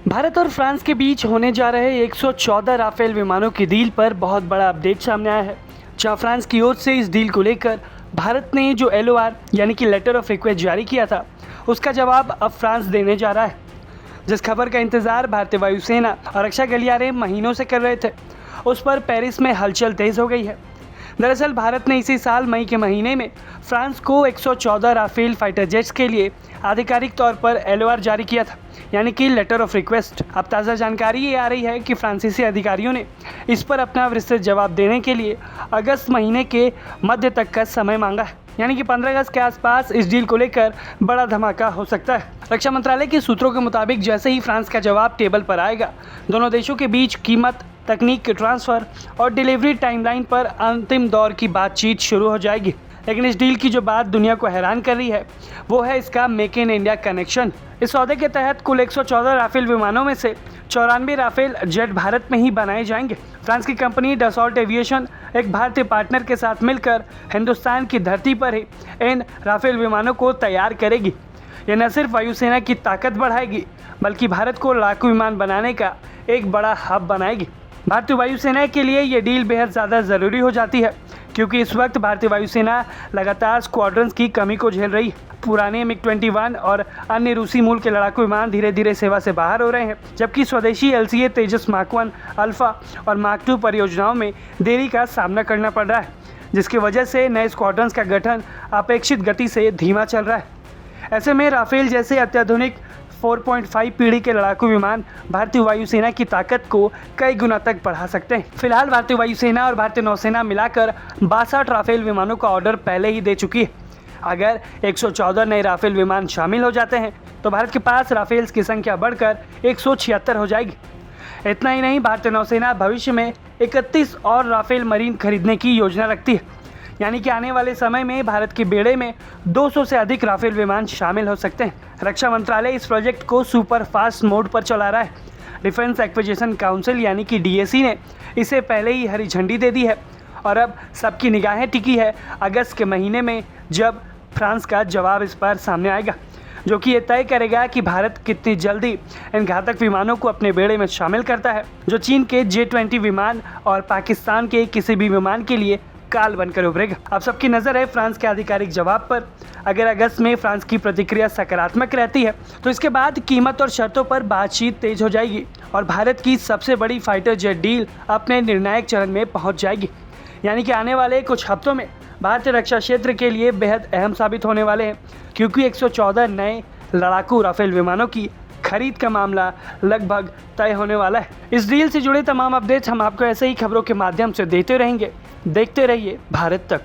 भारत और फ्रांस के बीच होने जा रहे 114 राफेल विमानों की डील पर बहुत बड़ा अपडेट सामने आया है। जहां फ्रांस की ओर से इस डील को लेकर भारत ने जो LOR यानी कि लेटर ऑफ रिक्वेस्ट जारी किया था, उसका जवाब अब फ्रांस देने जा रहा है। जिस खबर का इंतजार भारतीय वायुसेना और रक्षा गलियारे महीनों से कर रहे थे, उस पर पेरिस में हलचल तेज हो गई है। दरअसल भारत ने इसी साल मई के महीने में फ्रांस को 114 राफेल फाइटर जेट्स के लिए आधिकारिक तौर पर LOR जारी किया था, यानी कि लेटर ऑफ रिक्वेस्ट। अब ताज़ा जानकारी ये आ रही है कि फ्रांसीसी अधिकारियों ने इस पर अपना विस्तृत जवाब देने के लिए अगस्त महीने के मध्य तक का समय मांगा है, यानी कि 15 अगस्त के आसपास इस डील को लेकर बड़ा धमाका हो सकता है। रक्षा मंत्रालय के सूत्रों के मुताबिक जैसे ही फ्रांस का जवाब टेबल पर आएगा, दोनों देशों के बीच कीमत, तकनीक के ट्रांसफ़र और डिलीवरी टाइमलाइन पर अंतिम दौर की बातचीत शुरू हो जाएगी। लेकिन इस डील की जो बात दुनिया को हैरान कर रही है, वो है इसका मेक इन इंडिया कनेक्शन। इस सौदे के तहत कुल 114 राफेल विमानों में से 94 राफेल जेट भारत में ही बनाए जाएंगे। फ्रांस की कंपनी डसॉल्ट एविएशन एक भारतीय पार्टनर के साथ मिलकर हिंदुस्तान की धरती पर ही इन राफेल विमानों को तैयार करेगी। यह न सिर्फ वायुसेना की ताकत बढ़ाएगी, बल्कि भारत को लड़ाकू विमान बनाने का एक बड़ा हब बनाएगी। भारतीय वायुसेना के लिए ये डील बेहद ज़्यादा ज़रूरी हो जाती है, क्योंकि इस वक्त भारतीय वायुसेना लगातार स्क्वाड्रन्स की कमी को झेल रही है। पुराने MiG-21 और अन्य रूसी मूल के लड़ाकू विमान धीरे धीरे सेवा से बाहर हो रहे हैं, जबकि स्वदेशी LCA तेजस Mk 1 अल्फा और Mk 2 परियोजनाओं में देरी का सामना करना पड़ रहा है, जिसकी वजह से नए स्क्वाड्रन्स का गठन अपेक्षित गति से धीमा चल रहा है। ऐसे में राफेल जैसे अत्याधुनिक 4.5 पीढ़ी के लड़ाकू विमान भारतीय वायुसेना की ताकत को कई गुना तक बढ़ा सकते हैं। फिलहाल भारतीय वायुसेना और भारतीय नौसेना मिलाकर 62 राफेल विमानों का ऑर्डर पहले ही दे चुकी है। अगर 114 नए राफेल विमान शामिल हो जाते हैं, तो भारत के पास राफेल्स की संख्या बढ़कर 176 हो जाएगी। इतना ही नहीं, भारतीय नौसेना भविष्य में 31 और राफेल मरीन खरीदने की योजना रखती है, यानी कि आने वाले समय में भारत के बेड़े में 200 से अधिक राफेल विमान शामिल हो सकते हैं। रक्षा मंत्रालय इस प्रोजेक्ट को सुपर फास्ट मोड पर चला रहा है। डिफेंस एक्विजिशन काउंसिल यानी कि DAC ने इसे पहले ही हरी झंडी दे दी है और अब सबकी निगाहें टिकी है अगस्त के महीने में, जब फ्रांस का जवाब इस पर सामने आएगा, जो कि ये तय करेगा कि भारत कितनी जल्दी इन घातक विमानों को अपने बेड़े में शामिल करता है, जो चीन के J-20 विमान और पाकिस्तान के किसी भी विमान के लिए काल बनकर उभरेगा। अब सबकी नज़र है फ्रांस के आधिकारिक जवाब पर। अगर अगस्त में फ्रांस की प्रतिक्रिया सकारात्मक रहती है, तो इसके बाद कीमत और शर्तों पर बातचीत तेज हो जाएगी और भारत की सबसे बड़ी फाइटर जेट डील अपने निर्णायक चरण में पहुंच जाएगी। यानी कि आने वाले कुछ हफ्तों में भारतीय रक्षा क्षेत्र के लिए बेहद अहम साबित होने वाले हैं, क्योंकि 114 नए लड़ाकू राफेल विमानों की खरीद का मामला लगभग तय होने वाला है। इस डील से जुड़े तमाम अपडेट्स हम आपको ऐसे ही खबरों के माध्यम से देते रहेंगे। देखते रहिए भारत तक।